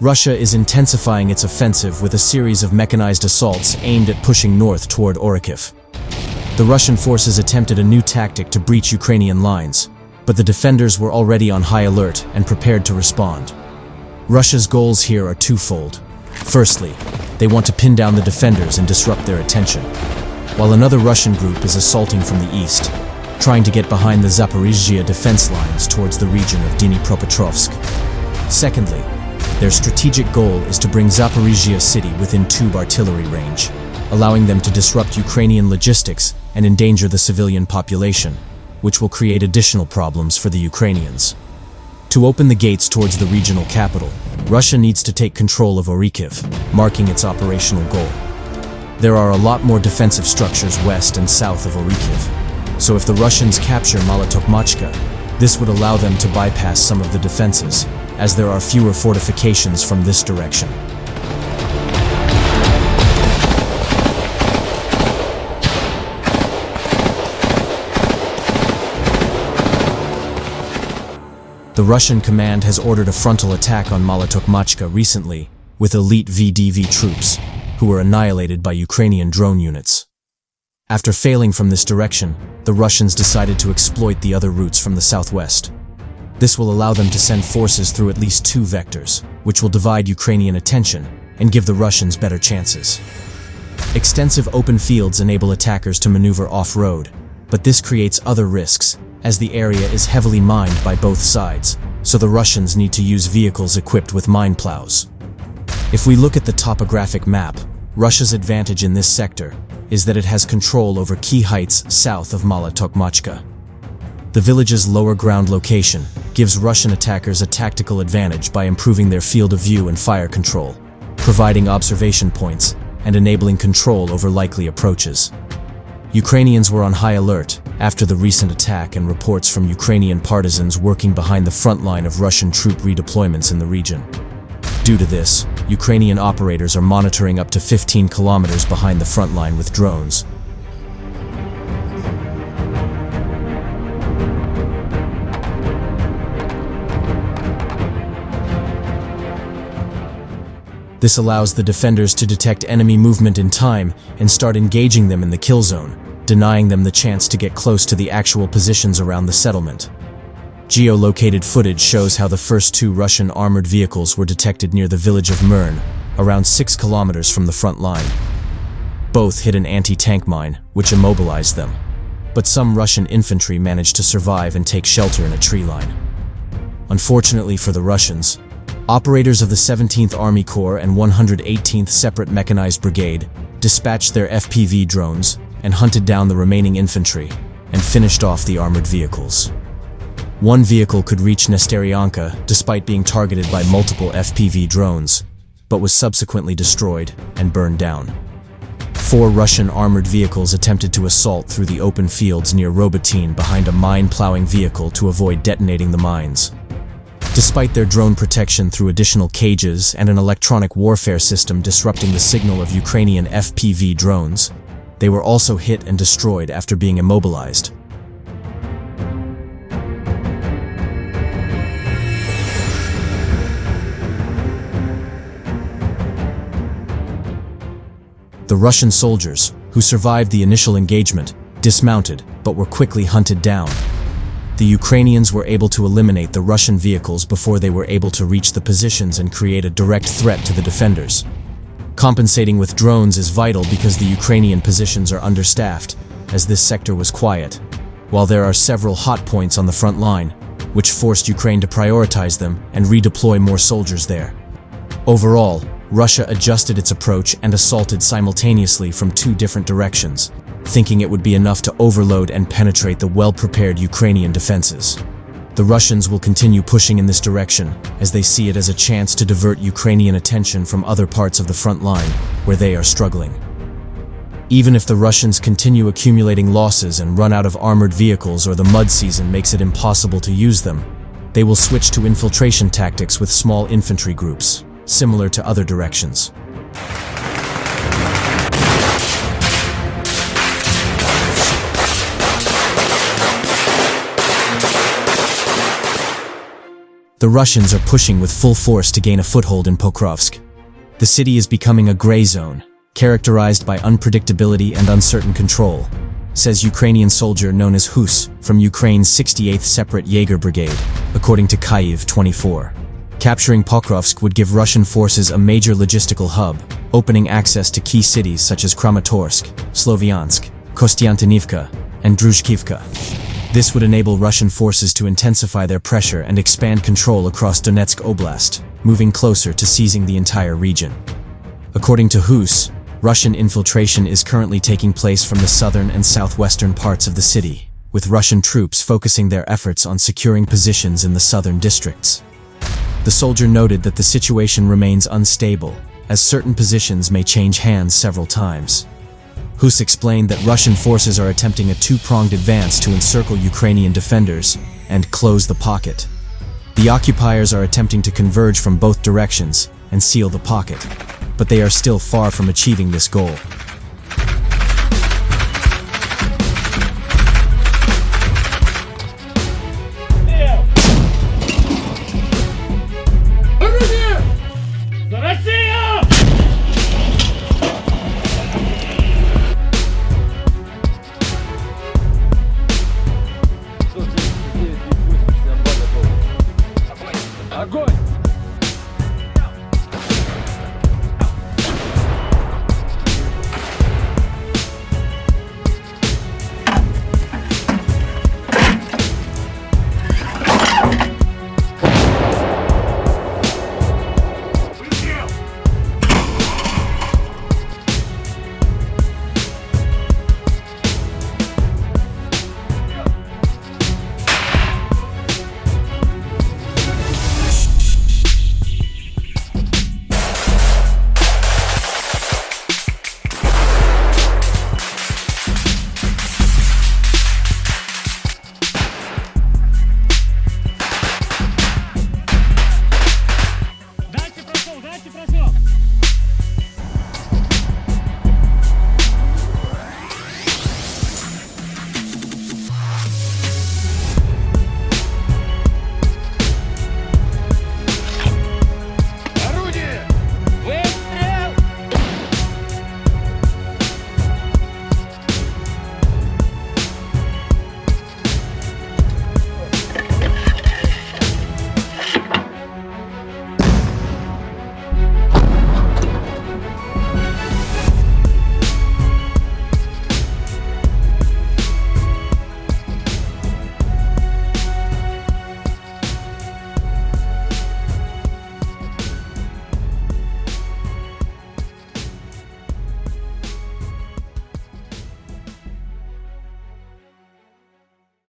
Russia is intensifying its offensive with a series of mechanized assaults aimed at pushing north toward Orikhiv. The Russian forces attempted a new tactic to breach Ukrainian lines, but the defenders were already on high alert and prepared to respond. Russia's goals here are twofold. Firstly, they want to pin down the defenders and disrupt their attention, while another Russian group is assaulting from the east, trying to get behind the Zaporizhzhia defense lines towards the region of Pokrovsk. Secondly, their strategic goal is to bring Zaporizhzhia city within tube artillery range, allowing them to disrupt Ukrainian logistics and endanger the civilian population, which will create additional problems for the Ukrainians. To open the gates towards the regional capital, Russia needs to take control of Orikhiv, marking its operational goal. There are a lot more defensive structures west and south of Orikhiv, so if the Russians capture Mokrovsk, this would allow them to bypass some of the defenses, as there are fewer fortifications from this direction. The Russian command has ordered a frontal attack on Mokrovsk recently, with elite VDV troops, who were annihilated by Ukrainian drone units. After failing from this direction, the Russians decided to exploit the other routes from the southwest. This will allow them to send forces through at least two vectors, which will divide Ukrainian attention and give the Russians better chances. Extensive open fields enable attackers to maneuver off-road, but this creates other risks, as the area is heavily mined by both sides, so the Russians need to use vehicles equipped with mine plows. If we look at the topographic map, Russia's advantage in this sector is that it has control over key heights south of Mokrovsk. The village's lower ground location gives Russian attackers a tactical advantage by improving their field of view and fire control, providing observation points and enabling control over likely approaches. Ukrainians were on high alert after the recent attack and reports from Ukrainian partisans working behind the front line of Russian troop redeployments in the region. Due to this, Ukrainian operators are monitoring up to 15 kilometers behind the front line with drones. This allows the defenders to detect enemy movement in time and start engaging them in the kill zone, denying them the chance to get close to the actual positions around the settlement. Geolocated footage shows how the first two Russian armored vehicles were detected near the village of Myrne, around 6 kilometers from the front line. Both hit an anti-tank mine, which immobilized them, but some Russian infantry managed to survive and take shelter in a tree line. Unfortunately for the Russians, operators of the 17th Army Corps and 118th Separate Mechanized Brigade dispatched their FPV drones and hunted down the remaining infantry and finished off the armored vehicles. One vehicle could reach Nesteryanka despite being targeted by multiple FPV drones, but was subsequently destroyed and burned down. 4 Russian armored vehicles attempted to assault through the open fields near Robotyne behind a mine-plowing vehicle to avoid detonating the mines. Despite their drone protection through additional cages and an electronic warfare system disrupting the signal of Ukrainian FPV drones, they were also hit and destroyed after being immobilized. The Russian soldiers, who survived the initial engagement, dismounted but were quickly hunted down. The Ukrainians were able to eliminate the Russian vehicles before they were able to reach the positions and create a direct threat to the defenders. Compensating with drones is vital because the Ukrainian positions are understaffed, as this sector was quiet, while there are several hot points on the front line, which forced Ukraine to prioritize them and redeploy more soldiers there. Overall, Russia adjusted its approach and assaulted simultaneously from 2 different directions, thinking it would be enough to overload and penetrate the well-prepared Ukrainian defenses. The Russians will continue pushing in this direction, as they see it as a chance to divert Ukrainian attention from other parts of the front line, where they are struggling. Even if the Russians continue accumulating losses and run out of armored vehicles or the mud season makes it impossible to use them, they will switch to infiltration tactics with small infantry groups, similar to other directions. The Russians are pushing with full force to gain a foothold in Pokrovsk. The city is becoming a gray zone, characterized by unpredictability and uncertain control, says Ukrainian soldier known as Hus from Ukraine's 68th Separate Jaeger Brigade, according to Kyiv 24. Capturing Pokrovsk would give Russian forces a major logistical hub, opening access to key cities such as Kramatorsk, Sloviansk, Kostiantynivka, and Druzhkivka. This would enable Russian forces to intensify their pressure and expand control across Donetsk Oblast, moving closer to seizing the entire region. According to Hus, Russian infiltration is currently taking place from the southern and southwestern parts of the city, with Russian troops focusing their efforts on securing positions in the southern districts. The soldier noted that the situation remains unstable, as certain positions may change hands several times. Hus explained that Russian forces are attempting a two-pronged advance to encircle Ukrainian defenders and close the pocket. The occupiers are attempting to converge from both directions and seal the pocket, but they are still far from achieving this goal.